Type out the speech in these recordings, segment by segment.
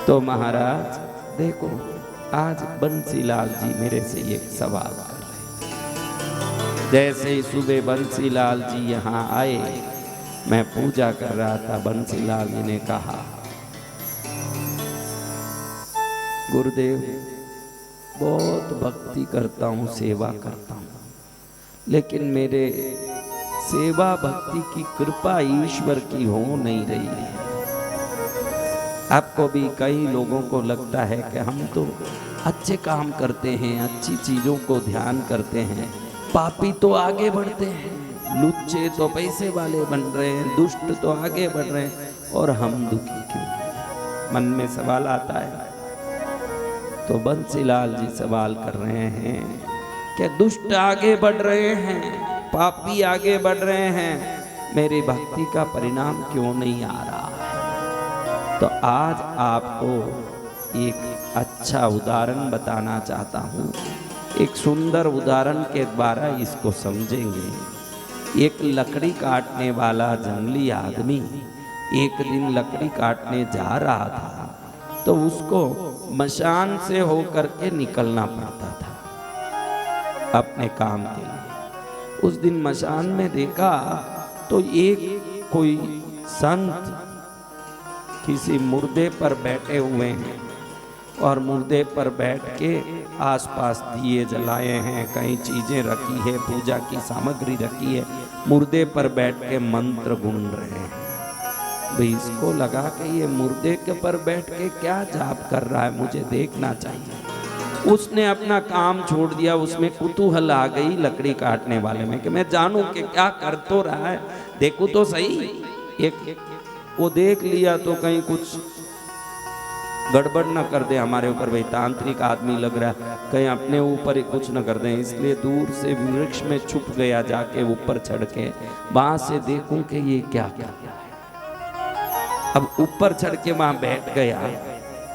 तो महाराज देखो, आज बंसीलाल जी मेरे से एक सवाल कर रहे। जैसे ही सुबह बंसीलाल जी यहाँ आए, मैं पूजा कर रहा था, बंसीलाल जी ने कहा, गुरुदेव बहुत भक्ति करता हूँ, सेवा करता हूँ, लेकिन मेरे सेवा भक्ति की कृपा ईश्वर की हो नहीं रही है। आपको भी कई लोगों को लगता है कि हम तो अच्छे काम करते हैं, अच्छी चीजों को ध्यान करते हैं, पापी तो आगे बढ़ते हैं, लुच्चे तो पैसे वाले बन रहे हैं, दुष्ट तो आगे बढ़ रहे हैं, और हम दुखी क्यों? मन में सवाल आता है। तो बंसीलाल जी सवाल कर रहे हैं कि दुष्ट आगे बढ़ रहे हैं, पापी आगे बढ़ रहे हैं, मेरी भक्ति का परिणाम क्यों नहीं आ रहा है? तो आज आपको एक अच्छा उदाहरण बताना चाहता हूँ। एक सुंदर उदाहरण के द्वारा इसको समझेंगे। एक लकड़ी काटने वाला जंगली आदमी एक दिन लकड़ी काटने जा रहा था, तो उसको मशान से होकर के निकलना पड़ता था अपने काम के लिए। उस दिन मशान में देखा तो एक कोई संत किसी मुर्दे पर बैठे हुए हैं, और मुर्दे पर बैठ के आसपास दिए जलाए हैं, कई चीजें रखी है, पूजा की सामग्री रखी है, मुर्दे पर बैठ के मंत्र गुन रहे हैं। भाई इसको लगा कि ये मुर्दे के पर बैठ के क्या जाप कर रहा है, मुझे देखना चाहिए। उसने अपना काम छोड़ दिया। उसमें कुतूहल आ गई लकड़ी काटने वाले में कि मैं जानूं कि क्या कर तो रहा है, देखूं तो सही। एक वो देख लिया तो कहीं कुछ गड़बड़ न कर दे हमारे ऊपर, भाई तांत्रिक आदमी लग रहा है, कहीं अपने ऊपर ही कुछ न कर दे। इसलिए दूर से वृक्ष में छुप गया, जाके ऊपर चढ़ के वहां से देखूं कि ये क्या क्या है। अब ऊपर चढ़ के वहां बैठ गया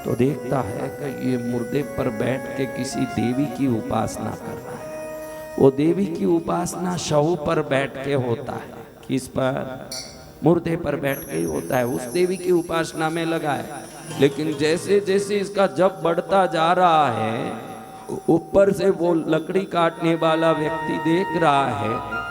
तो देखता है कि ये मुर्दे पर बैठ के किसी देवी की उपासना कर रहा है। वो देवी की उपासना शव पर बैठ के होता है। किस पर? मुर्दे पर बैठ के ही होता है। उस देवी की उपासना में लगा है। लेकिन जैसे जैसे इसका जप बढ़ता जा रहा है, ऊपर से वो लकड़ी काटने वाला व्यक्ति देख रहा है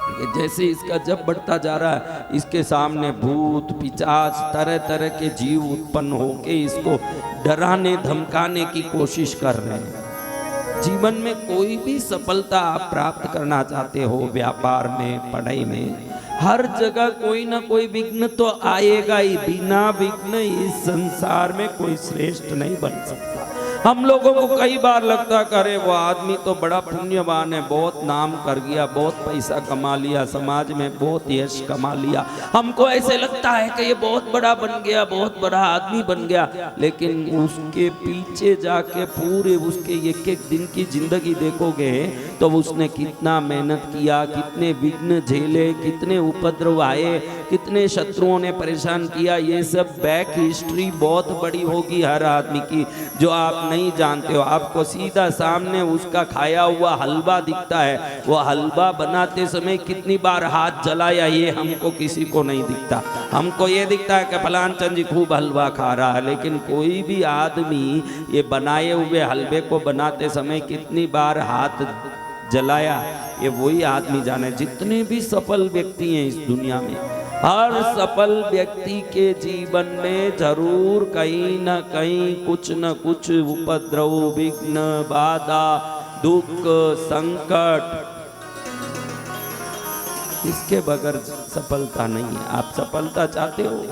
कि जैसे इसका जप बढ़ता जा रहा है, इसके सामने भूत पिशाच तरह तरह के जीव उत्पन्न होके इसको डराने धमकाने की कोशिश कर रहे हैं। जीवन में कोई भी सफलता आप प्राप्त करना चाहते हो, व्यापार में, पढ़ाई में, हर जगह कोई ना कोई विघ्न तो आएगा ही। बिना विघ्न इस संसार में कोई श्रेष्ठ नहीं बन सकता। हम लोगों को कई बार लगता करे वो आदमी तो बड़ा पुण्यवान है, बहुत नाम कर गया, बहुत पैसा कमा लिया, समाज में बहुत यश कमा लिया। हमको ऐसे लगता है कि ये बहुत बड़ा बन गया, बहुत बड़ा आदमी बन गया। लेकिन उसके पीछे जाके पूरे उसके एक एक दिन की जिंदगी देखोगे तो उसने कितना मेहनत किया, कितने विघ्न झेले, कितने उपद्रव आए, कितने शत्रुओं ने परेशान किया। ये सब बैक हिस्ट्री बहुत बड़ी होगी हर आदमी की, जो आप नहीं जानते हो। आपको सीधा सामने उसका खाया हुआ हलवा दिखता है, वो हलवा बनाते समय कितनी बार हाथ जलाया ये हमको किसी को नहीं दिखता। हमको ये दिखता है कि फलान चंद जी खूब हलवा खा रहा है, लेकिन कोई भी आदमी ये बनाए हुए हलवे को बनाते समय कितनी बार हाथ जलाया, ये वही आदमी जाने। जितने भी सफल व्यक्ति हैं इस दुनिया में, हर सफल व्यक्ति के जीवन में जरूर कहीं न कहीं कुछ न कुछ उपद्रव, विघ्न, बाधा, दुख, संकट, इसके बगैर सफलता नहीं है। आप सफलता चाहते हो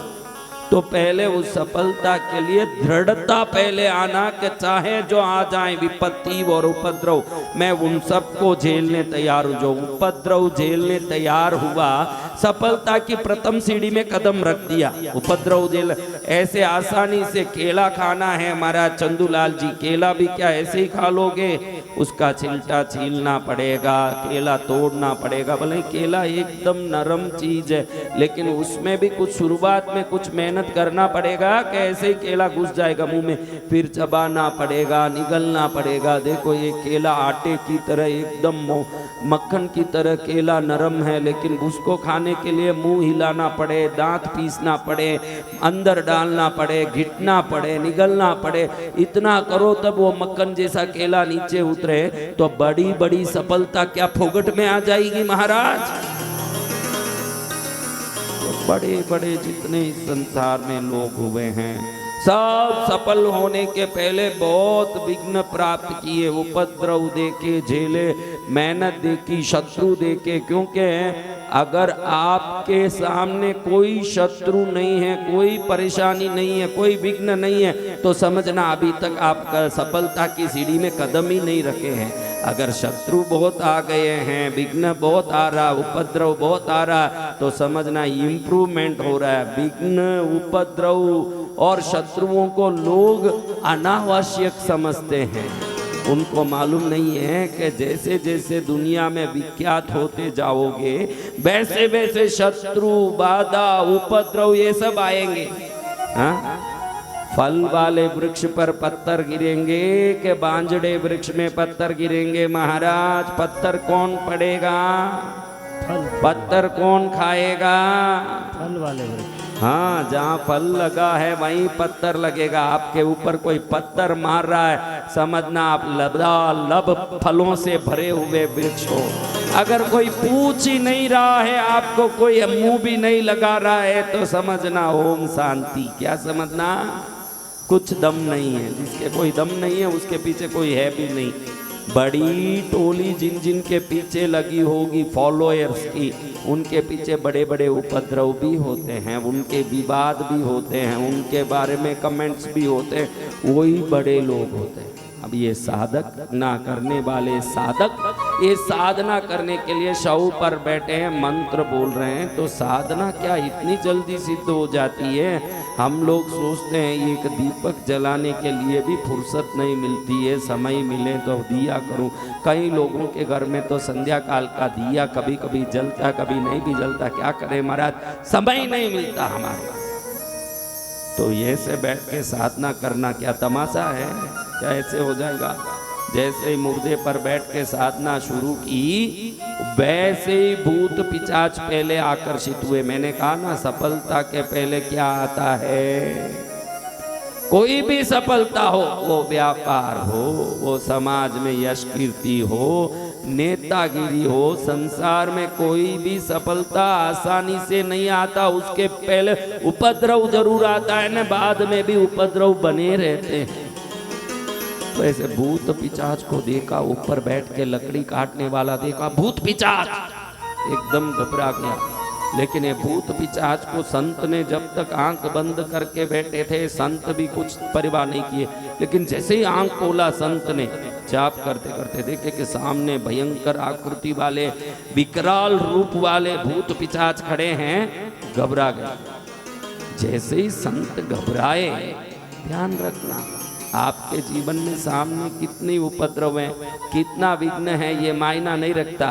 तो पहले उस सफलता के लिए दृढ़ता पहले आना कि चाहे जो आ जाए विपत्ति और उपद्रव, मैं उन सबको झेलने तैयार हूँ। जो उपद्रव झेलने तैयार हुआ, सफलता की प्रथम सीढ़ी में कदम रख दिया। उपद्रव झेल ऐसे आसानी से केला खाना है महाराज चंदूलाल जी, केला भी क्या ऐसे ही खा लोगे? उसका छिलटा छीलना पड़ेगा, केला तोड़ना पड़ेगा। भले केला एकदम नरम चीज है, लेकिन उसमें भी कुछ शुरुआत में कुछ मेहनत करना पड़ेगा कि ऐसे ही केला घुस जाएगा मुंह में, फिर चबाना पड़ेगा, निगलना पड़ेगा। देखो ये केला आटे की तरह एकदम मक्खन की तरह केला नरम है, लेकिन उसको खाने के लिए मुंह हिलाना पड़े, दांत पीसना पड़े, अंदर डालना पड़े, घिटना पड़े, निगलना पड़े, इतना करो तब वो मक्खन जैसा केला नीचे उतरे। तो बड़ी बड़ी सफलता क्या फोगट में आ जाएगी महाराज? तो बड़े बड़े जितने इस संसार में लोग हुए हैं, सब सफल होने के पहले बहुत विघ्न प्राप्त किए, उपद्रव देके झेले, मेहनत देखी, शत्रु देके। क्योंकि अगर आपके सामने कोई शत्रु नहीं है, कोई परेशानी नहीं है, कोई विघ्न नहीं है, तो समझना अभी तक आप सफलता की सीढ़ी में कदम ही नहीं रखे हैं। अगर शत्रु बहुत आ गए हैं, विघ्न बहुत आ रहा, उपद्रव बहुत आ रहा, तो समझना इम्प्रूवमेंट हो रहा है। विघ्न, उपद्रव और शत्रुओं को लोग अनावश्यक समझते हैं। उनको मालूम नहीं है कि जैसे जैसे दुनिया में विख्यात होते जाओगे, वैसे वैसे शत्रु, बाधा, उपद्रव ये सब आएंगे। हाँ? फल वाले वृक्ष पर पत्थर गिरेंगे कि बांजड़े वृक्ष में पत्थर गिरेंगे? महाराज, पत्थर कौन पड़ेगा? पत्थर कौन खाएगा? फल वाले वृक्ष। हाँ, जहाँ फल लगा है वहीं पत्थर लगेगा। आपके ऊपर कोई पत्थर मार रहा है, समझना आप लबालब फलों से भरे हुए वृक्ष हो। अगर कोई पूछ ही नहीं रहा है आपको, कोई मुंह भी नहीं लगा रहा है, तो समझना ओम शांति। क्या समझना? कुछ दम नहीं है। जिसके कोई दम नहीं है उसके पीछे कोई है भी नहीं। बड़ी टोली जिन जिन के पीछे लगी होगी फॉलोअर्स की, उनके पीछे बड़े बड़े उपद्रव भी होते हैं, उनके विवाद भी होते हैं, उनके बारे में कमेंट्स भी होते हैं, वही बड़े लोग होते हैं। अब ये साधक ना करने वाले साधक, ये साधना करने के लिए शव पर बैठे हैं, मंत्र बोल रहे हैं, तो साधना क्या इतनी जल्दी सिद्ध हो जाती है? हम लोग सोचते हैं एक दीपक जलाने के लिए भी फुर्सत नहीं मिलती है, समय मिले तो दिया करूं। कई लोगों के घर में तो संध्या काल का दिया कभी कभी जलता, कभी नहीं भी जलता। क्या करें महाराज, समय नहीं मिलता हमारे। तो ये से बैठ के साधना करना क्या तमाशा है? क्या ऐसे हो जाएगा? जैसे ही मुर्दे पर बैठ के साधना शुरू की, वैसे ही भूत पिशाच पहले आकर्षित हुए। मैंने कहा ना, सफलता के पहले क्या आता है? कोई भी सफलता हो, वो व्यापार हो, वो समाज में यश कीर्ति हो, नेतागिरी हो, संसार में कोई भी सफलता आसानी से नहीं आता। उसके पहले उपद्रव जरूर आता है ना, बाद में भी उपद्रव बने रहते हैं। तो ऐसे भूत पिशाच को देखा, ऊपर बैठ के लकड़ी काटने वाला देखा, भूत पिशाच, एकदम घबरा गया। लेकिन ये भूत पिशाच को संत ने जब तक आंख बंद करके बैठे थे, संत भी कुछ परवाह नहीं किए। लेकिन जैसे ही आंख खोला संत ने, जाप करते करते देखे कि सामने भयंकर आकृति वाले, विकराल रूप वाले भूत पिशाच खड़े हैं। घबरा गए। जैसे ही संत घबराए, ध्यान रखना, आपके जीवन में सामने कितनी उपद्रव है, कितना विघ्न है, ये मायना नहीं रखता।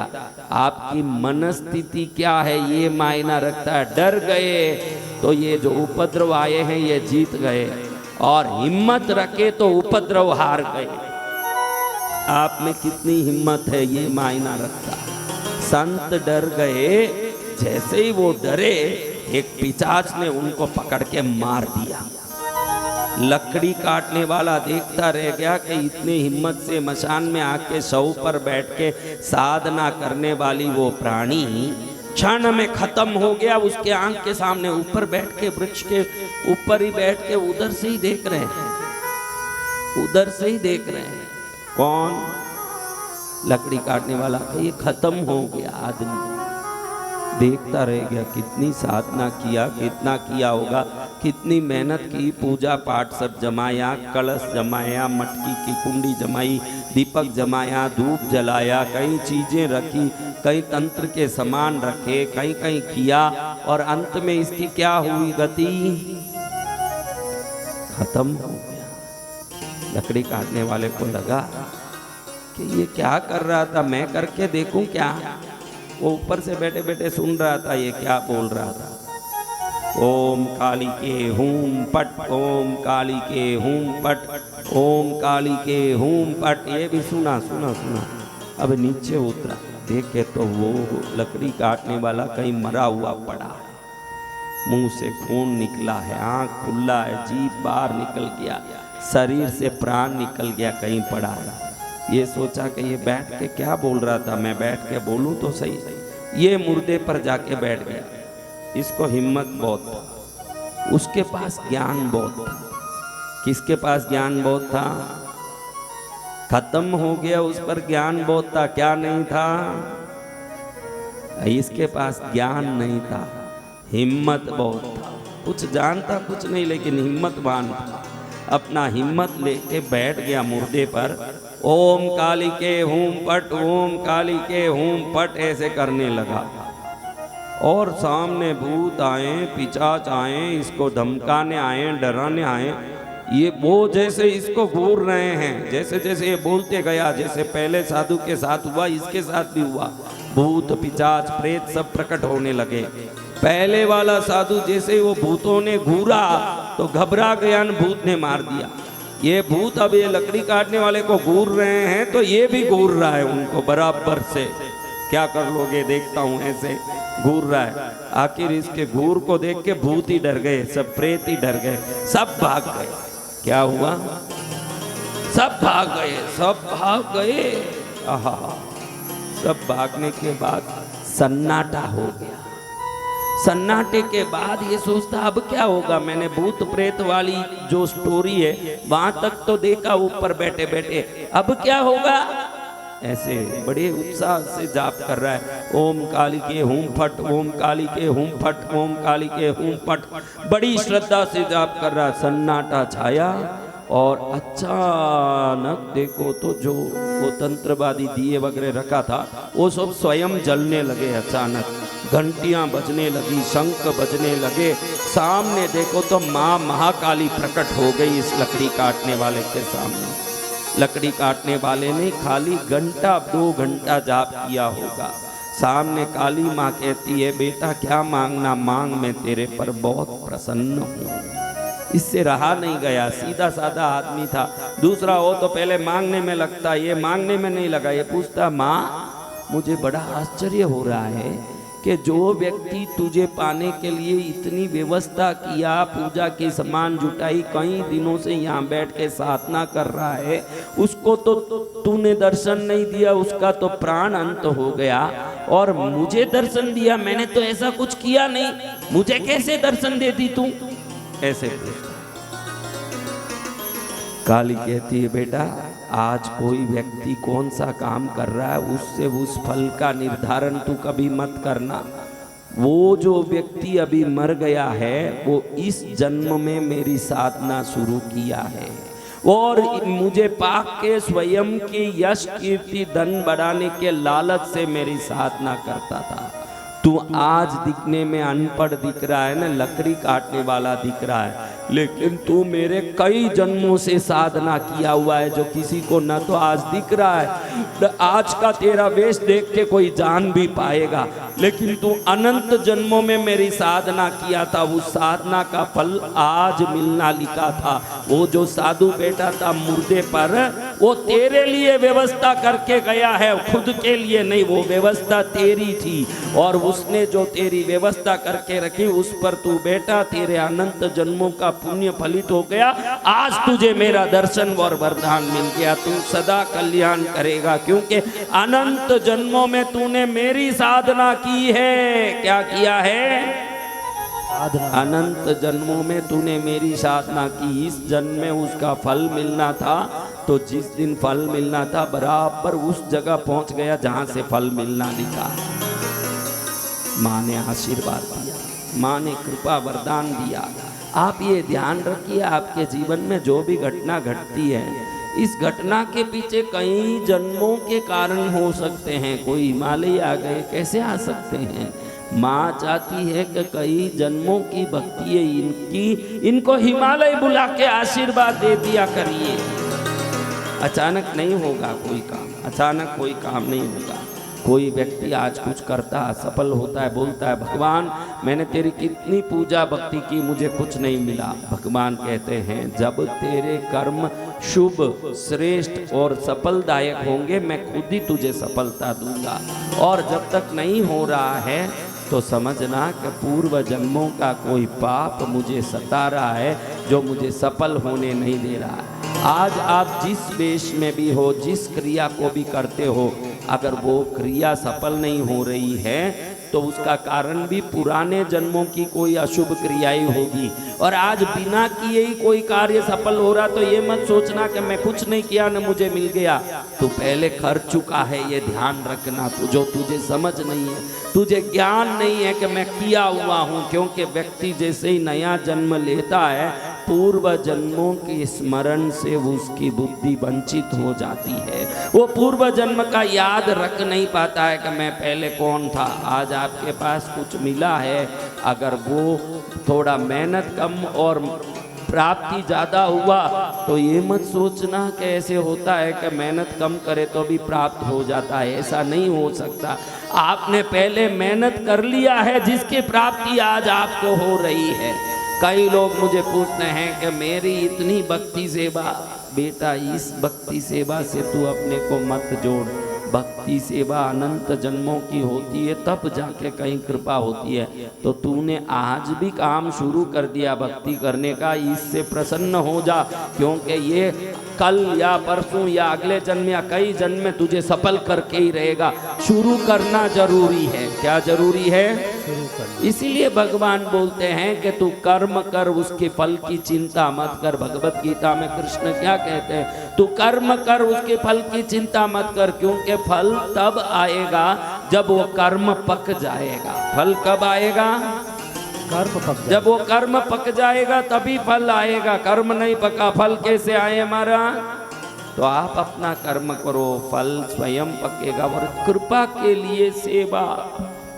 आपकी मनस्थिति क्या है, ये मायना रखता है। डर गए तो ये जो उपद्रव आए हैं ये जीत गए, और हिम्मत रखे तो उपद्रव हार गए। आप में कितनी हिम्मत है ये मायना रखता। संत डर गए, जैसे ही वो डरे, एक पिशाच ने उनको पकड़ के मार दिया। लकड़ी काटने वाला देखता रह गया कि इतनी हिम्मत से मशान में आके शव पर बैठ के साधना करने वाली वो प्राणी क्षण में खत्म हो गया। उसके आंख के सामने ऊपर बैठ के, वृक्ष के ऊपर ही बैठ के उधर से ही देख रहे हैं, उधर से ही देख रहे हैं। कौन? लकड़ी काटने वाला। ये खत्म हो गया। आदमी देखता रह गया। कितनी साधना किया, कितना किया होगा, कितनी मेहनत की, पूजा पाठ सब जमाया, कलश जमाया, मटकी की कुंडी जमाई, दीपक जमाया, धूप जलाया, कई चीजें रखी, कई तंत्र के सामान रखे, कहीं कहीं किया, और अंत में इसकी क्या हुई गति? खत्म हो गया। लकड़ी काटने वाले को लगा कि ये क्या कर रहा था, मैं करके देखूं क्या। वो ऊपर से बैठे बैठे सुन रहा था ये क्या बोल रहा था। ओम काली के हूम पट, ओम काली के हूम पट, ओम काली के हूम पट। ये भी सुना सुना सुना। अब नीचे उतरा, देखे तो वो लकड़ी काटने वाला कहीं मरा हुआ पड़ा है, मुंह से खून निकला है, आंख खुला है, जीभ बाहर निकल गया, शरीर से प्राण निकल गया, कहीं पड़ा है। ये सोचा कि ये बैठ के क्या बोल रहा था, मैं बैठ के बोलूं तो सही। ये मुर्दे पर जाके बैठ गया। इसको हिम्मत बहुत था, उसके पास ज्ञान बहुत था। किसके पास ज्ञान बहुत था? खत्म हो गया, उस पर ज्ञान बहुत था, क्या नहीं था? इसके पास ज्ञान नहीं था, हिम्मत बहुत था। कुछ जानता कुछ नहीं, लेकिन हिम्मतवान था। अपना हिम्मत लेके बैठ गया मुर्दे पर। ओम काली के हूम पट, ओम काली के हूम पट ऐसे करने लगा। और सामने भूत आए, पिशाच आए, इसको धमकाने आए, डराने आए। ये वो जैसे इसको घूर रहे हैं, जैसे जैसे ये बोलते गया, जैसे पहले साधु के साथ हुआ, इसके साथ भी हुआ। भूत पिशाच प्रेत सब प्रकट होने लगे। पहले वाला साधु जैसे वो भूतों ने घूरा तो घबरा गया, भूत ने मार दिया। ये भूत अब ये लकड़ी काटने वाले को घूर रहे हैं, तो ये भी घूर रहा है उनको बराबर से। क्या कर लोगे, देखता हूं, ऐसे घूर रहा है। आखिर इसके घूर को देख के भूत ही डर गए, सब प्रेत ही डर गए, सब भाग गए। क्या हुआ? सब भाग गए, सब भाग गए। आहा, सब भागने के बाद सन्नाटा हो गया। सन्नाटे के बाद ये सोचता अब क्या होगा। मैंने भूत प्रेत वाली जो स्टोरी है वहां तक तो देखा, ऊपर बैठे बैठे, अब क्या होगा? ऐसे बड़े उत्साह से जाप कर रहा है। ओम काली के हूम फट, ओम काली के हूम फट, ओम काली के हूम फट, बड़ी श्रद्धा से जाप कर रहा। सन्नाटा छाया और अचानक देखो तो जो वो तंत्रवादी दिए वगैरह रखा था वो सब स्वयं जलने लगे। अचानक घंटियां बजने लगी, शंख बजने लगे। सामने देखो तो माँ महाकाली प्रकट हो गई इस लकड़ी काटने वाले के सामने। लकड़ी काटने वाले ने खाली घंटा 2 घंटा जाप किया होगा। सामने काली माँ कहती है, बेटा क्या मांगना मांग, मैं तेरे पर बहुत प्रसन्न हूँ। इससे रहा नहीं गया। सीधा साधा आदमी था। दूसरा हो तो पहले मांगने में लगता, ये मांगने में नहीं लगा। ये पूछता, माँ मुझे बड़ा आश्चर्य हो रहा है कि जो व्यक्ति तुझे पाने के लिए इतनी व्यवस्था किया, पूजा के सामान जुटाई, कई दिनों से यहाँ बैठ के साधना कर रहा है, उसको तो तूने दर्शन नहीं दिया, उसका तो प्राण अंत हो गया। और मुझे दर्शन दिया, मैंने तो ऐसा कुछ किया नहीं, मुझे कैसे दर्शन देती तू? ऐसे काली कहती है, बेटा आज कोई व्यक्ति कौन सा काम कर रहा है उससे उस फल का निर्धारण तू कभी मत करना। वो जो व्यक्ति अभी मर गया है वो इस जन्म में मेरी साधना शुरू किया है और मुझे पाक के स्वयं की यश कीर्ति धन बढ़ाने के लालच से मेरी साधना करता था। तू आज दिखने में अनपढ़ दिख रहा है ना, लकड़ी काटने वाला दिख रहा है, लेकिन तू मेरे कई जन्मों से साधना किया हुआ है जो किसी को न तो आज दिख रहा है। आज का तेरा वेश देख के कोई जान भी पाएगा, लेकिन तू अनंत जन्मों में मेरी साधना किया था, उस साधना का फल आज मिलना लिखा था। वो जो साधु बैठा था मुर्दे पर, वो तेरे लिए व्यवस्था करके गया है, खुद के लिए नहीं। वो व्यवस्था तेरी थी और उसने जो तेरी व्यवस्था करके रखी उस पर तू बैठा, तेरे अनंत जन्मों का पुण्य फलित हो गया। आज तुझे मेरा दर्शन और वरदान मिल गया, तू सदा कल्याण करेगा, क्योंकि अनंत जन्मों में तूने मेरी साधना की है। क्या किया है? अनंत जन्मों में तूने मेरी साधना की। इस जन्म में उसका फल मिलना था, तो जिस दिन फल मिलना था बराबर उस जगह पहुंच गया जहां से फल मिलना लिखा। माँ ने आशीर्वाद दिया, माँ ने कृपा वरदान दिया। आप ये ध्यान रखिए, आपके जीवन में जो भी घटना घटती है, इस घटना के पीछे कई जन्मों के कारण हो सकते हैं। कोई हिमालय आ गए, कैसे आ सकते हैं? माँ चाहती है कि कई जन्मों की भक्ति है इनकी, इनको हिमालय बुला के आशीर्वाद दे दिया करिए। अचानक नहीं होगा कोई काम, अचानक कोई काम नहीं होगा। कोई व्यक्ति आज कुछ करता सफल होता है, बोलता है भगवान मैंने तेरी कितनी पूजा भक्ति की, मुझे कुछ नहीं मिला। भगवान कहते हैं जब तेरे कर्म शुभ श्रेष्ठ और सफलदायक होंगे मैं खुद ही तुझे सफलता दूंगा, और जब तक नहीं हो रहा है तो समझना कि पूर्व जन्मों का कोई पाप मुझे सता रहा है जो मुझे सफल होने नहीं दे रहा है। आज आप जिस वेश में भी हो, जिस क्रिया को भी करते हो, अगर वो क्रिया सफल नहीं हो रही है तो उसका कारण भी पुराने जन्मों की कोई अशुभ क्रियाएं होगी। और आज बिना किए ही कोई कार्य सफल हो रहा तो ये मत सोचना कि मैं कुछ नहीं किया न मुझे मिल गया। तू पहले कर चुका है, ये ध्यान रखना। तू जो तुझे समझ नहीं है, तुझे ज्ञान नहीं है कि मैं किया हुआ हूँ, क्योंकि व्यक्ति जैसे ही नया जन्म लेता है पूर्व जन्मों के स्मरण से उसकी बुद्धि वंचित हो जाती है। वो पूर्व जन्म का याद रख नहीं पाता है कि मैं पहले कौन था। आज आपके पास कुछ मिला है, अगर वो थोड़ा मेहनत कम और प्राप्ति ज़्यादा हुआ तो ये मत सोचना कि ऐसे होता है कि मेहनत कम करे तो भी प्राप्त हो जाता है। ऐसा नहीं हो सकता। आपने पहले मेहनत कर लिया है जिसकी प्राप्ति आज आपको हो रही है। कई लोग मुझे पूछते हैं कि मेरी इतनी भक्ति सेवा, बेटा इस भक्ति सेवा से तू अपने को मत जोड़। भक्ति सेवा अनंत जन्मों की होती है, तब जाके कहीं कृपा होती है। तो तूने आज भी काम शुरू कर दिया भक्ति करने का, इससे प्रसन्न हो जा, क्योंकि ये कल या परसों या अगले जन्म या कई जन्म में तुझे सफल करके ही रहेगा। शुरू करना जरूरी है। क्या जरूरी है? इसीलिए भगवान बोलते हैं कि तू कर्म कर, उसके फल की चिंता मत कर। भगवत गीता में कृष्ण क्या कहते हैं? तू कर्म कर, उसके फल की चिंता मत कर, क्योंकि फल तब आएगा जब वो कर्म पक जाएगा। फल कब आएगा? कर्म पक जब वो कर्म पक जाएगा तभी फल आएगा। कर्म नहीं पका, फल कैसे आए हमारा? तो आप अपना कर्म करो, फल स्वयं पकेगा। और कृपा के लिए सेवा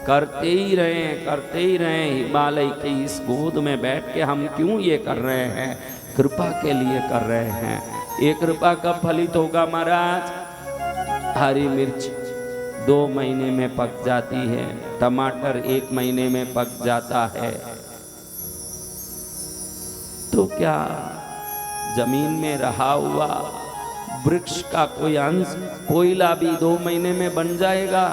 करते ही रहें, करते ही रहें। हिमालय के इस गोद में बैठ के हम क्यों ये कर रहे हैं? कृपा के लिए कर रहे हैं। ये कृपा कब फलित होगा महाराज? हरी मिर्च 2 महीने में पक जाती है, टमाटर 1 महीने में पक जाता है, तो क्या जमीन में रहा हुआ वृक्ष का कोई अंश, कोयला भी 2 महीने में बन जाएगा?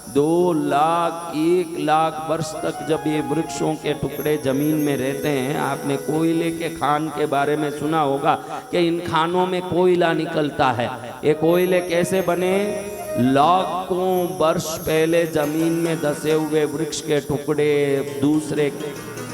2 लाख 1 लाख वर्ष तक जब ये वृक्षों के टुकड़े जमीन में रहते हैं। आपने कोयले के खान के बारे में सुना होगा कि इन खानों में कोयला निकलता है। ये कोयले कैसे बने? लाखों वर्ष पहले जमीन में धसे हुए वृक्ष के टुकड़े, दूसरे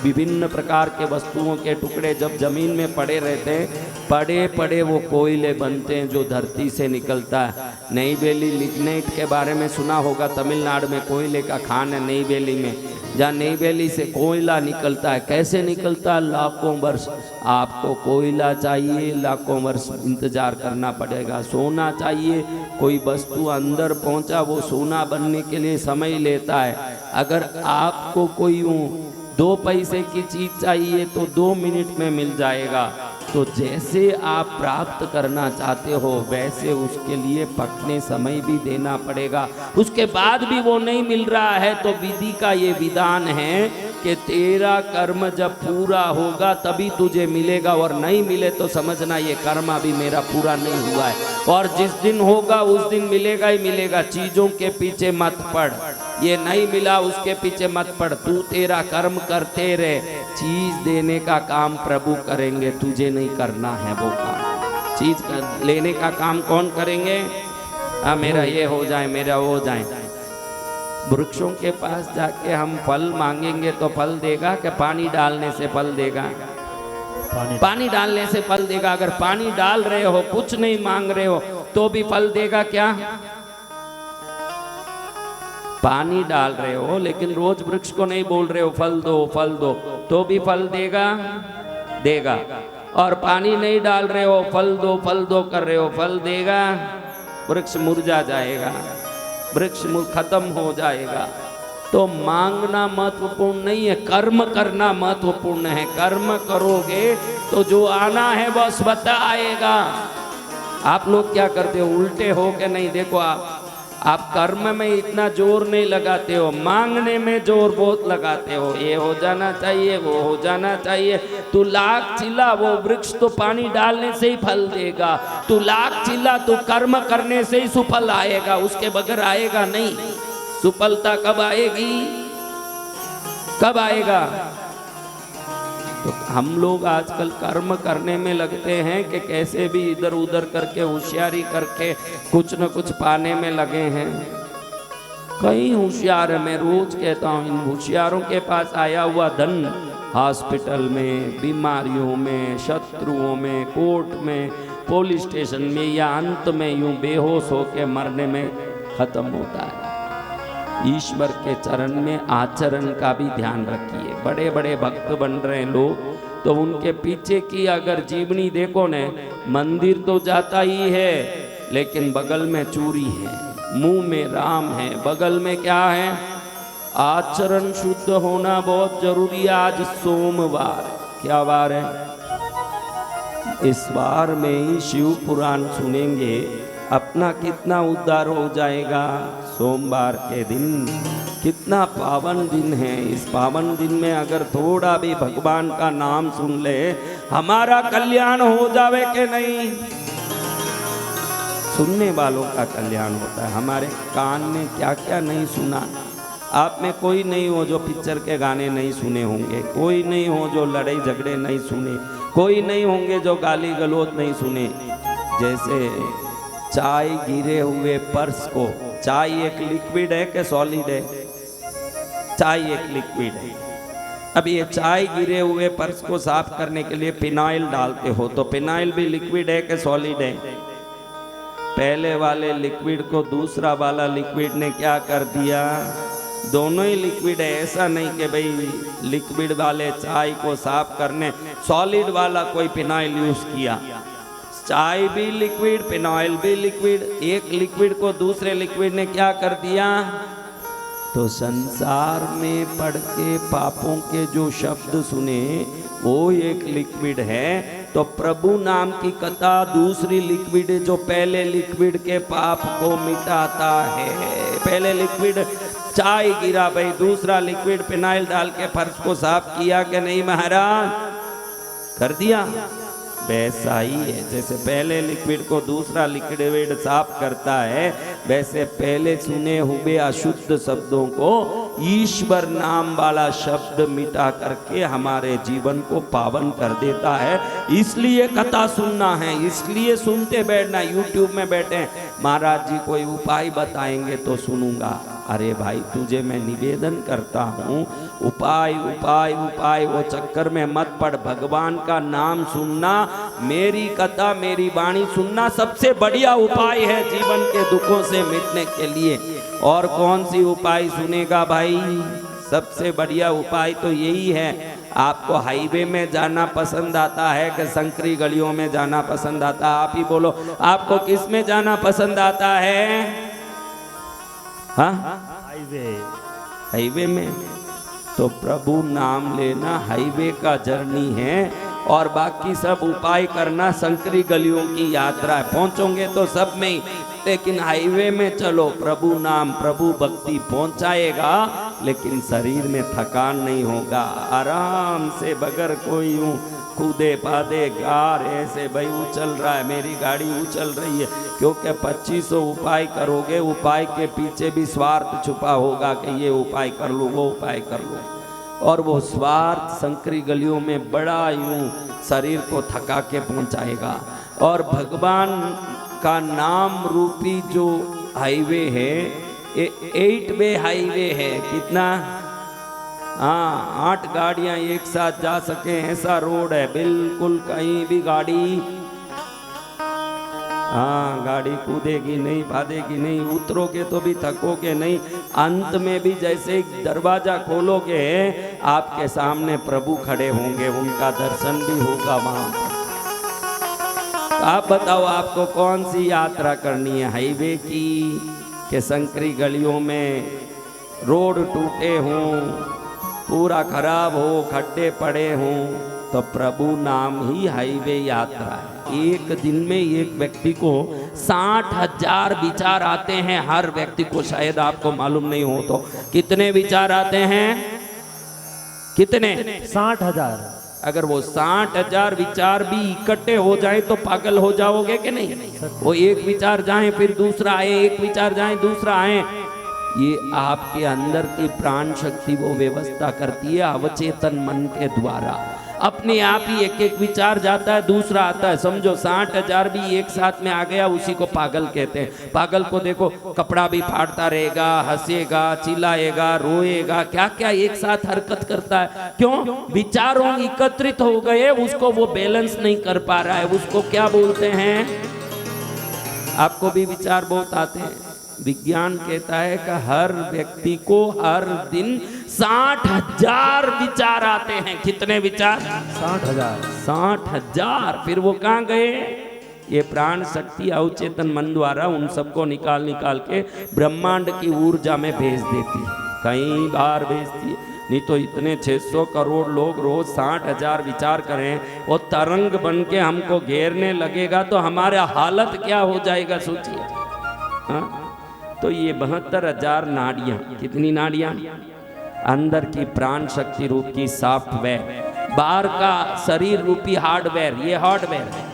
विभिन्न प्रकार के वस्तुओं के टुकड़े जब जमीन में पड़े रहते हैं, पड़े पड़े वो कोयले बनते हैं जो धरती से निकलता है। नईबेली लिग्नाइट के बारे में सुना होगा, तमिलनाडु में कोयले का खान है नईबेली में, जहाँ नईबेली से कोयला निकलता है। कैसे निकलता है? लाखों वर्ष। आपको कोयला चाहिए, लाखों वर्ष इंतजार करना पड़ेगा। सोना चाहिए, कोई वस्तु अंदर पहुंचा वो सोना बनने के लिए समय लेता है। अगर आपको कोई 2 पैसे की चीज चाहिए तो 2 मिनट में मिल जाएगा। तो जैसे आप प्राप्त करना चाहते हो वैसे उसके लिए पकने समय भी देना पड़ेगा। उसके बाद भी वो नहीं मिल रहा है तो विधि का ये विधान है कि तेरा कर्म जब पूरा होगा तभी तुझे मिलेगा, और नहीं मिले तो समझना ये कर्म अभी मेरा पूरा नहीं हुआ है। और जिस दिन होगा उस दिन मिलेगा ही मिलेगा। चीजों के पीछे मत पड़, ये नहीं मिला उसके पीछे मत पड़। तू तेरा कर्म करते रहे, चीज देने का काम प्रभु करेंगे, तुझे नहीं करना है वो काम। चीज लेने का काम कौन करेंगे? मेरा ये हो जाए, मेरा वो हो जाए। वृक्षों के पास जाके हम फल मांगेंगे तो फल देगा कि पानी डालने से फल देगा? पानी डालने से फल देगा। अगर पानी डाल रहे हो, कुछ नहीं मांग रहे हो, तो भी फल देगा क्या? पानी डाल रहे हो लेकिन रोज वृक्ष को नहीं बोल रहे हो फल दो फल दो, तो भी फल देगा? देगा। और पानी नहीं डाल रहे हो, फल दो कर रहे हो, फल देगा? वृक्ष मुरझा जाएगा, वृक्ष खत्म हो जाएगा। तो मांगना महत्वपूर्ण नहीं है, कर्म करना महत्वपूर्ण है। कर्म करोगे तो जो आना है वो स्वतः आएगा। आप लोग क्या करते हो? उल्टे हो के नहीं। देखो आप आप कर्म में इतना जोर नहीं लगाते हो, मांगने में जोर बहुत लगाते हो। ये हो जाना चाहिए, वो हो जाना चाहिए। तू लाख चिल्ला, वो वृक्ष तो पानी डालने से ही फल देगा। तू लाख चिल्ला, तू कर्म करने से ही सुफल आएगा, उसके बगैर आएगा नहीं। सुफलता कब आएगी, कब आएगा? तो हम लोग आजकल कर्म करने में लगते हैं कि कैसे भी इधर उधर करके होशियारी करके कुछ न कुछ पाने में लगे हैं। कई होशियार है, मैं रोज कहता हूँ, इन होशियारों के पास आया हुआ धन हॉस्पिटल में, बीमारियों में, शत्रुओं में, कोर्ट में, पुलिस स्टेशन में या अंत में यूं बेहोश होके मरने में खत्म होता है। ईश्वर के चरण में आचरण का भी ध्यान रखिए। बड़े बड़े भक्त बन रहे हैं लोग, तो उनके पीछे की अगर जीवनी देखो ने, मंदिर तो जाता ही है लेकिन बगल में चूरी है, मुंह में राम है, बगल में क्या है? आचरण शुद्ध होना बहुत जरूरी है। आज सोमवार, क्या वार है? इस बार में ही शिव पुराण सुनेंगे, अपना कितना उद्धार हो जाएगा। सोमवार के दिन कितना पावन दिन है। इस पावन दिन में अगर थोड़ा भी भगवान का नाम सुन ले, हमारा कल्याण हो जावे कि नहीं? सुनने वालों का कल्याण होता है। हमारे कान ने क्या क्या नहीं सुना। आप में कोई नहीं हो जो पिक्चर के गाने नहीं सुने होंगे, कोई नहीं हो जो लड़ाई झगड़े नहीं सुने, कोई नहीं होंगे जो गाली गलौज नहीं सुने। जैसे चाय गिरे हुए पर्स को, चाय एक लिक्विड है कि सॉलिड है? चाय एक लिक्विड है। अब ये चाय गिरे हुए पर्स को साफ करने के लिए फिनाइल डालते हो, तो फिनाइल भी लिक्विड है कि सॉलिड है? पहले वाले लिक्विड को दूसरा वाला लिक्विड ने क्या कर दिया? दोनों ही लिक्विड है। ऐसा नहीं कि भाई लिक्विड वाले चाय को साफ करने सॉलिड वाला कोई फिनाइल यूज किया। चाय भी लिक्विड, फिनाइल भी लिक्विड। एक लिक्विड को दूसरे लिक्विड ने क्या कर दिया? तो संसार में पढ़ के पापों के जो शब्द सुने वो एक लिक्विड है। तो प्रभु नाम की कथा दूसरी लिक्विड है जो पहले लिक्विड के पाप को मिटाता है। पहले लिक्विड चाय गिरा भाई, दूसरा लिक्विड फिनाइल डाल के फर्श को साफ किया कि नहीं महाराज? कर दिया। वैसा ही है, जैसे पहले लिक्विड को दूसरा लिक्विड साफ करता है, वैसे पहले सुने हुए अशुद्ध शब्दों को ईश्वर नाम वाला शब्द मिटा करके हमारे जीवन को पावन कर देता है। इसलिए कथा सुनना है, इसलिए सुनते बैठना। यूट्यूब में बैठे महाराज जी कोई उपाय बताएंगे तो सुनूंगा। अरे भाई तुझे मैं निवेदन करता हूँ, उपाय उपाय उपाय वो चक्कर में मत पड़। भगवान का नाम सुनना, मेरी कथा मेरी वाणी सुनना सबसे बढ़िया उपाय है जीवन के दुखों से मिटने के लिए। और कौन सी उपाय सुनेगा भाई? सबसे बढ़िया उपाय तो यही है। आपको हाईवे में जाना पसंद आता है कि संकरी गलियों में जाना पसंद आता है? आप ही बोलो, आपको किस में जाना पसंद आता है? हाँ, हाईवे में। तो प्रभु नाम लेना हाईवे का जर्नी है और बाकी सब उपाय करना संकरी गलियों की यात्रा है। पहुंचोगे तो सब में ही, लेकिन हाईवे में चलो। प्रभु नाम प्रभु भक्ति पहुंचाएगा, लेकिन शरीर में थकान नहीं होगा। आराम से बगैर कोई यूं कूदे पादे गार ऐसे भाई उछल रहा है, मेरी गाड़ी उछल रही है, क्योंकि 2500 उपाय करोगे, उपाय के पीछे भी स्वार्थ छुपा होगा कि ये उपाय कर लो, वो उपाय कर लो। और वो स्वार्थ संकरी गलियों में बड़ा यूं शरीर को थका के पहुंचाएगा। और भगवान का नाम रूपी जो हाईवे है, 8 वे हाईवे है। कितना? हाँ, 8 गाड़ियां एक साथ जा सके ऐसा रोड है। बिल्कुल कहीं भी गाड़ी, हाँ, गाड़ी कूदेगी नहीं, भादेगी नहीं, उतरोगे तो भी थकोगे नहीं। अंत में भी जैसे दरवाजा खोलोगे आपके सामने प्रभु खड़े होंगे, उनका दर्शन भी होगा वहां। आप बताओ आपको कौन सी यात्रा करनी है, हाईवे की कि संकरी गलियों में रोड टूटे हों, पूरा खराब हो, खड्डे पड़े हों? तो प्रभु नाम ही हाईवे यात्रा है। एक दिन में एक व्यक्ति को 60,000 विचार आते हैं। हर व्यक्ति को, शायद आपको मालूम नहीं हो तो कितने विचार आते हैं? कितने? 60,000। अगर वो 60,000 विचार भी इकट्ठे हो जाए तो पागल हो जाओगे कि नहीं? वो एक विचार जाए फिर दूसरा आए, एक विचार जाए दूसरा आए। ये आपके अंदर की प्राण शक्ति वो व्यवस्था करती है अवचेतन मन के द्वारा। अपने आप ही एक एक विचार जाता है, दूसरा आता है। समझो 60,000 भी एक साथ में आ गया, उसी को पागल कहते हैं। पागल को देखो, कपड़ा भी फाड़ता रहेगा, हंसेगा, चिल्लाएगा, रोएगा, क्या क्या एक साथ हरकत करता है। क्यों? विचारों एकत्रित हो गए, उसको वो बैलेंस नहीं कर पा रहा है। उसको क्या बोलते हैं? आपको भी विचार बहुत आते हैं। विज्ञान कहता है कि हर व्यक्ति को हर दिन 60,000 विचार आते हैं। कितने विचार? 60,000। 60,000। फिर वो कहाँ गए? ये प्राण शक्ति अवचेतन मन द्वारा उन सबको निकाल निकाल के ब्रह्मांड की ऊर्जा में भेज देती है। कई बार भेजती है, नहीं तो इतने 600 करोड़ लोग रोज 60,000 विचार करें, वो तरंग बन के हमको घेरने लगेगा तो हमारा हालत क्या हो जाएगा, सोचिए। हाँ, तो ये 72,000 नाड़ियाँ, कितनी नाड़ियाँ? अंदर की प्राण शक्ति रूप की सॉफ्टवेयर, बाहर का शरीर रूपी हार्डवेयर, ये हार्डवेयर है।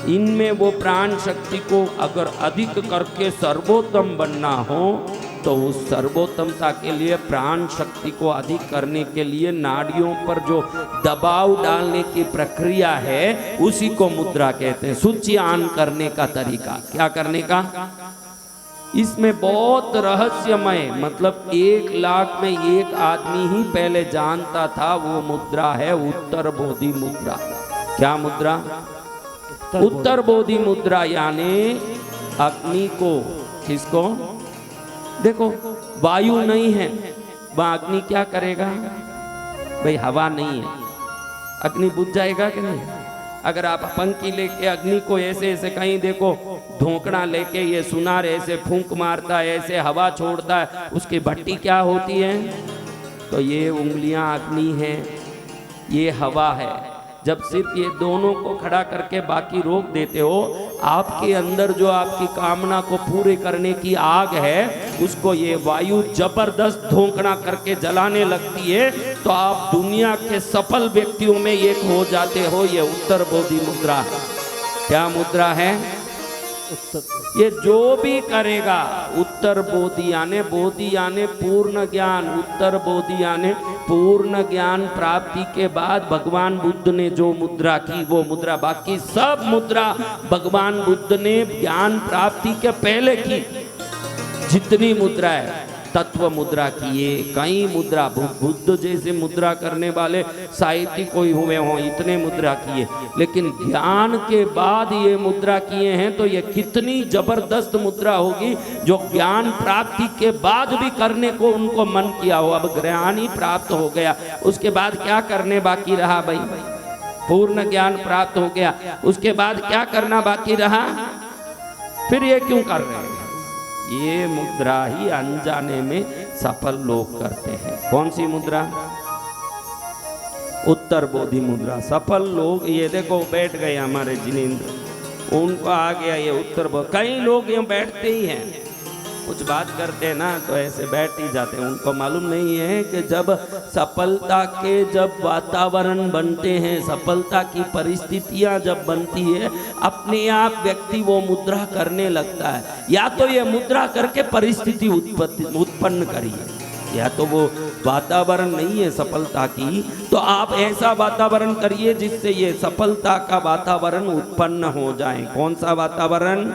इनमें वो प्राण शक्ति को अगर अधिक करके सर्वोत्तम बनना हो तो उस सर्वोत्तमता के लिए प्राण शक्ति को अधिक करने के लिए नाड़ियों पर जो दबाव डालने की प्रक्रिया है उसी को मुद्रा कहते हैं। सूची ऑन करने का तरीका, क्या करने का? इसमें बहुत रहस्यमय, मतलब 1 लाख में एक आदमी ही पहले जानता था वो मुद्रा है उत्तर बोधि मुद्रा। क्या मुद्रा? उत्तर बोधि मुद्रा, यानी अग्नि को, किसको? देखो, वायु नहीं है, वह अग्नि क्या करेगा? भाई हवा नहीं है, अग्नि बुझ जाएगा कि नहीं? अगर आप पंखी लेके अग्नि को ऐसे ऐसे कहीं देखो, धोकड़ा लेके ये सुनार ऐसे फूंक मारता है, ऐसे हवा छोड़ता है, उसकी भट्टी क्या होती है? तो ये उंगलियां अग्नि है, ये हवा है। जब सिर्फ ये दोनों को खड़ा करके बाकी रोक देते हो, आपके अंदर जो आपकी कामना को पूरे करने की आग है उसको ये वायु जबरदस्त धोंकना करके जलाने लगती है, तो आप दुनिया के सफल व्यक्तियों में एक हो जाते हो। ये उत्तर बोधि मुद्रा है। क्या मुद्रा है? ये जो भी करेगा, उत्तर बोधि यानी पूर्ण ज्ञान, उत्तर बोधि यानी पूर्ण ज्ञान प्राप्ति के बाद भगवान बुद्ध ने जो मुद्रा की वो मुद्रा, बाकी सब मुद्रा भगवान बुद्ध ने ज्ञान प्राप्ति के पहले की। जितनी मुद्रा है, तत्व मुद्रा किए, कई मुद्रा, बुद्ध जैसे मुद्रा करने वाले साहित्यिक कोई हुए हों, इतने मुद्रा किए, लेकिन ज्ञान के बाद ये मुद्रा किए हैं तो ये कितनी जबरदस्त मुद्रा होगी जो ज्ञान प्राप्ति के बाद भी करने को उनको मन किया हो। अब ज्ञान ही प्राप्त हो गया, उसके बाद क्या करने बाकी रहा? भाई पूर्ण ज्ञान प्राप्त हो गया, उसके बाद क्या करना बाकी रहा? फिर ये क्यों कर रहे हैं? ये मुद्रा ही अनजाने में सफल लोग करते हैं। कौन सी मुद्रा? उत्तर बोधि मुद्रा। सफल लोग, ये देखो बैठ गए हमारे जिनेंद्र, उनको आ गया ये उत्तर बोधि। कई लोग यहाँ बैठते ही हैं, कुछ बात करते हैं ना तो ऐसे बैठ ही जाते हैं। उनको मालूम नहीं है कि जब सफलता के जब वातावरण बनते हैं, सफलता की परिस्थितियां जब बनती है, अपने आप व्यक्ति वो मुद्रा करने लगता है। या तो ये मुद्रा करके परिस्थिति उत्पन्न करिए, या तो वो वातावरण नहीं है सफलता की, तो आप ऐसा वातावरण करिए जिससे ये सफलता का वातावरण उत्पन्न हो जाए। कौन सा वातावरण?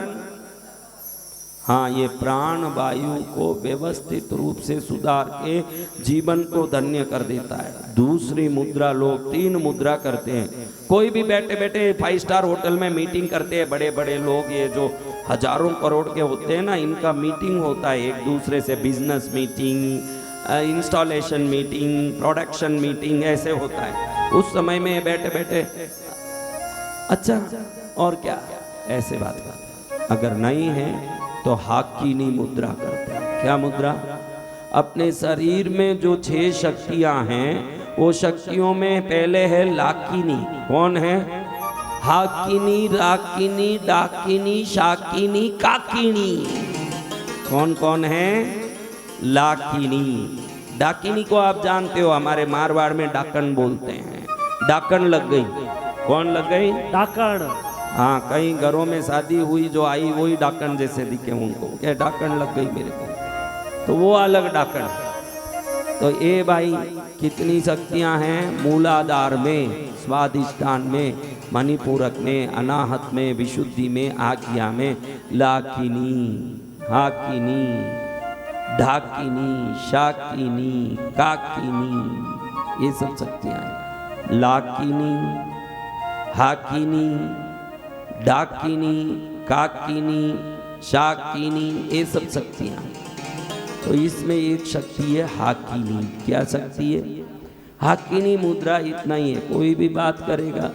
हाँ, ये प्राण वायु को व्यवस्थित रूप से सुधार के जीवन को धन्य कर देता है। दूसरी मुद्रा, लोग 3 मुद्रा करते हैं। कोई भी बैठे बैठे 5 स्टार होटल में मीटिंग करते हैं, बड़े बड़े लोग, ये जो हजारों करोड़ के होते हैं ना, इनका मीटिंग होता है एक दूसरे से, business meeting, installation meeting, production meeting, ऐसे होता है। उस समय में बैठे बैठे अच्छा और क्या, ऐसे बात करते। अगर नहीं है तो हाकिनी मुद्रा करते हैं। क्या मुद्रा? अपने शरीर में जो 6 शक्तियां हैं, वो शक्तियों में पहले है लाकिनी। कौन है? हाकिनी, राकिनी, डाकिनी, शाकिनी, काकिनी। कौन कौन है? लाकिनी। डाकिनी को आप जानते हो, हमारे मारवाड़ में डाकन बोलते हैं। डाकन लग गई। कौन लग गई? डाकण। हाँ, कई घरों में शादी हुई, जो आई वही डाकन जैसे दिखे उनको, क्या डाकन लग गई मेरे को, तो वो अलग डाकन है। तो ये भाई कितनी शक्तियां हैं मूलाधार में, स्वादिष्ठान में, मणिपूरक में, अनाहत में, विशुद्धि में, आज्ञा में। लाकिनी, हाकिनी, ढाकिनी, शाकिनी, काकिनी, ये सब शक्तियां हैं। लाकिनी, हाकिनी, डाकिनी, काकिनी, शाकिनी, ये सब शक्तियां हैं। तो इसमें एक शक्ति है हाकिनी। क्या शक्ति है? हाकिनी मुद्रा इतना ही है, कोई भी बात करेगा,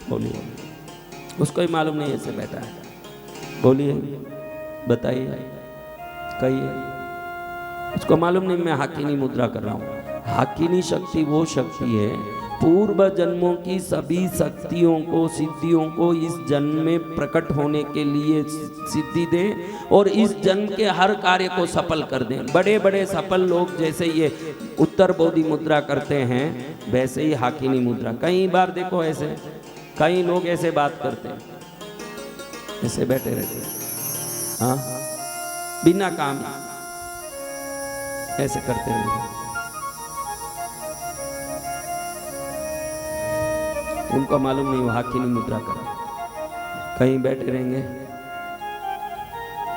बोलिए, उसको ही मालूम नहीं ऐसे बैठा है, बोलिए, बताइए, कहिए, उसको मालूम नहीं मैं हाकिनी मुद्रा कर रहा हूँ। हाकिनी शक्ति वो शक्ति है, पूर्व जन्मों की सभी शक्तियों को, सिद्धियों को इस जन्म में प्रकट होने के लिए सिद्धि दे और इस जन्म के हर कार्य को सफल कर दें। बड़े बड़े सफल लोग जैसे ये उत्तर बोधि मुद्रा करते हैं, वैसे ही हाकिनी मुद्रा। कई बार देखो ऐसे कई लोग ऐसे बात करते हैं, ऐसे बैठे रहते हैं, हाँ, बिना काम ऐसे करते हैं, उनको मालूम नहीं वो हाकिनी मुद्रा कर, कहीं बैठे रहेंगे।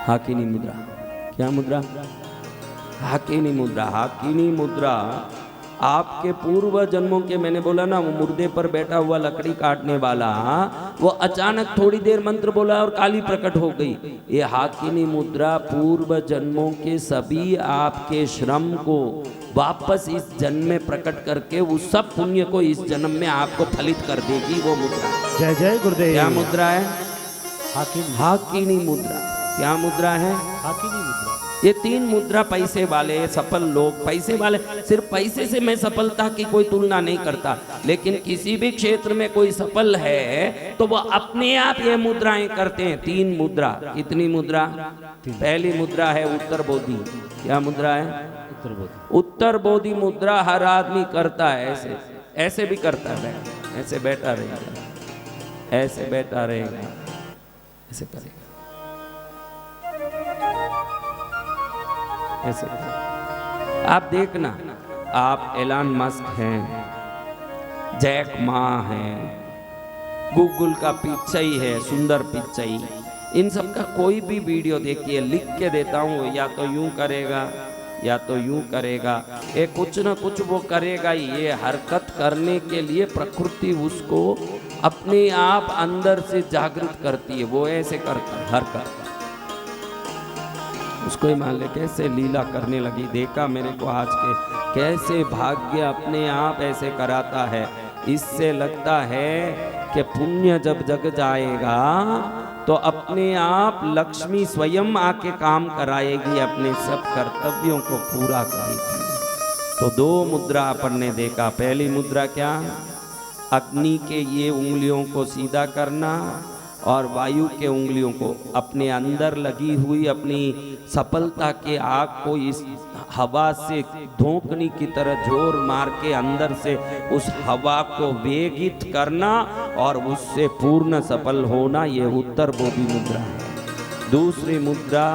हाकिनी मुद्रा, क्या मुद्रा? हाकिनी मुद्रा। हाकिनी मुद्रा आपके पूर्व जन्मों के, मैंने बोला ना, वो मुर्दे पर बैठा हुआ लकड़ी काटने वाला, वो अचानक थोड़ी देर मंत्र बोला और काली प्रकट हो गई। ये हाकिनी मुद्रा पूर्व जन्मों के सभी आपके श्रम को वापस इस जन्म में प्रकट करके उस सब पुण्य को इस जन्म में आपको फलित कर देगी वो मुद्रा। जय जय गुरुदेव। क्या मुद्रा है? हाकिनी। हाकिनी मुद्रा। क्या मुद्रा है? हाकिनी मुद्रा। ये तीन मुद्रा पैसे वाले सफल लोग, पैसे वाले, सिर्फ पैसे से मैं सफलता की कोई तुलना नहीं करता, लेकिन किसी भी क्षेत्र में कोई सफल है तो वह अपने आप ये मुद्राएं करते हैं। तीन मुद्रा। कितनी मुद्रा? पहली मुद्रा है उत्तर बोधि। क्या मुद्रा है? उत्तर बोधि। उत्तर बोधि मुद्रा हर आदमी करता है, ऐसे ऐसे भी करता है, ऐसे बैठा रहेगा, ऐसे बैठा रहेगा, ऐसे करेगा, ऐसे। आप देखना, आप एलन मस्क हैं, जैक मा हैं, गूगल का पिच्चई है, सुंदर पिच्चई, इन सब का कोई भी वीडियो देखिए, लिख के देता हूँ, या तो यूं करेगा या तो यूं करेगा, ये कुछ ना कुछ वो करेगा ही। ये हरकत करने के लिए प्रकृति उसको अपने आप अंदर से जागृत करती है, वो ऐसे करता है हरकत, उसको ही मान ले कैसे लीला करने लगी। देखा मैंने को आज के, कैसे भाग्य अपने आप ऐसे कराता है। इससे लगता है कि पुण्य जब जग जाएगा तो अपने आप लक्ष्मी स्वयं आके काम कराएगी, अपने सब कर्तव्यों को पूरा करेगी। तो दो मुद्रा अपन ने देखा। पहली मुद्रा क्या? अग्नि के ये उंगलियों को सीधा करना और वायु के उंगलियों को अपने अंदर लगी हुई अपनी सफलता के आग को इस हवा से धोंकनी की तरह जोर मार के अंदर से उस हवा को वेगित करना और उससे पूर्ण सफल होना, ये उत्तर बोधि मुद्रा है। दूसरी मुद्रा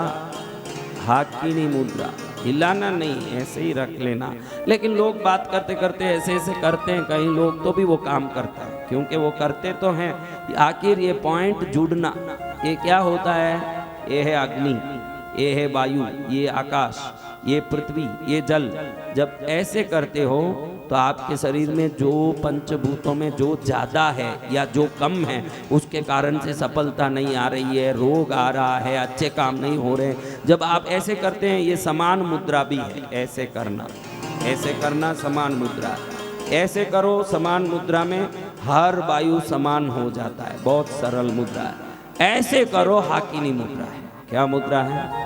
हाकिनी मुद्रा। हिलाना नहीं, ऐसे ही रख लेना। लेकिन लोग बात करते करते ऐसे ऐसे करते हैं, कई लोग तो भी वो काम करता है, क्योंकि वो करते तो हैं। आखिर ये पॉइंट जुड़ना, ये क्या होता है? ये है अग्नि, ये है वायु, ये आकाश, ये पृथ्वी, ये जल। जब ऐसे करते हो तो आपके शरीर में जो पंचभूतों में जो ज़्यादा है या जो कम है, उसके कारण से सफलता नहीं आ रही है, रोग आ रहा है, अच्छे काम नहीं हो रहे। जब आप ऐसे करते हैं, ये समान मुद्रा भी है। ऐसे करना समान मुद्रा। ऐसे करो, समान मुद्रा में हर वायु समान हो जाता है, बहुत सरल मुद्रा है। ऐसे करो, हाकिनी मुद्रा है। क्या मुद्रा है?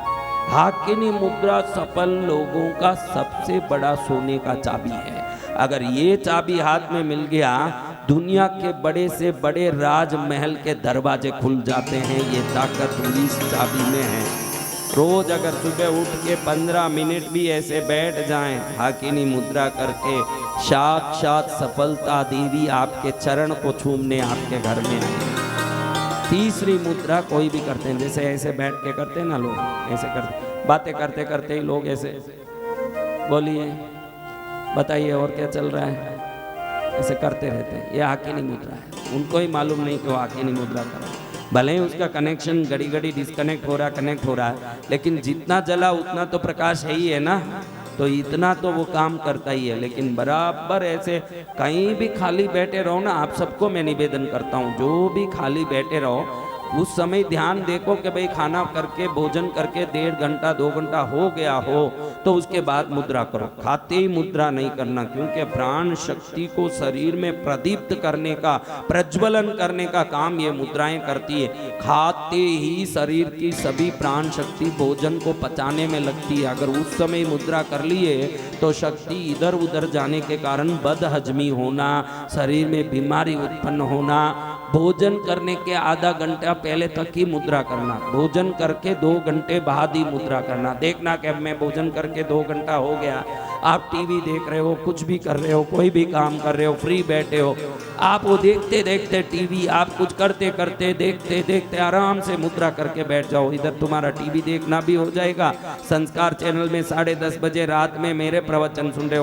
हाकिनी मुद्रा सफल लोगों का सबसे बड़ा सोने का चाबी है। अगर ये चाबी हाथ में मिल गया, दुनिया के बड़े से बड़े राजमहल के दरवाजे खुल जाते हैं। ये ताकत 19 चाबी में है। रोज अगर सुबह उठ के 15 मिनट भी ऐसे बैठ जाएं हाकिनी मुद्रा करके, साक्षात सफलता देवी आपके चरण को छूमने आपके घर में आएगी। तीसरी मुद्रा कोई भी करते हैं, जैसे ऐसे बैठ के करते हैं ना लोग, ऐसे करते, बातें करते करते ही लोग ऐसे, बोलिए बताइए और क्या चल रहा है, ऐसे करते रहते हैं। ये हाकिनी मुद्रा है। उनको ही मालूम नहीं कि वो हाकिनी मुद्रा कर रहा है। भले ही उसका कनेक्शन घड़ी घड़ी डिस्कनेक्ट हो रहा, कनेक्ट हो रहा है, लेकिन जितना जला उतना तो प्रकाश है ही है ना, तो इतना तो वो काम करता ही है। लेकिन बराबर ऐसे कहीं भी खाली बैठे रहो ना, आप सबको मैं निवेदन करता हूँ, जो भी खाली बैठे रहो उस समय ध्यान देखो कि भाई खाना करके भोजन करके 1.5 घंटा 2 घंटा हो गया हो तो उसके बाद मुद्रा करो। खाते ही मुद्रा नहीं करना, क्योंकि प्राण शक्ति को शरीर में प्रदीप्त करने का, प्रज्वलन करने का काम ये मुद्राएं करती है। खाते ही शरीर की सभी प्राण शक्ति भोजन को पचाने में लगती है। अगर उस समय मुद्रा कर लिए तो शक्ति इधर उधर जाने के कारण बदहजमी होना, शरीर में बीमारी उत्पन्न होना। भोजन करने के आधा घंटा पहले तक ही मुद्रा करना, भोजन करके 2 घंटे बाद ही मुद्रा करना। देखना कि मैं भोजन करके 2 घंटा हो गया, आप टीवी देख रहे हो, कुछ भी कर रहे हो, कोई भी काम कर रहे हो, फ्री बैठे हो, आप वो देखते देखते टीवी, आप कुछ करते करते देखते देखते आराम से मुद्रा करके बैठ जाओ। इधर तुम्हारा टीवी देखना भी हो जाएगा, संस्कार चैनल में 10:30 बजे रात में मेरे प्रवचन सुन रहे हो,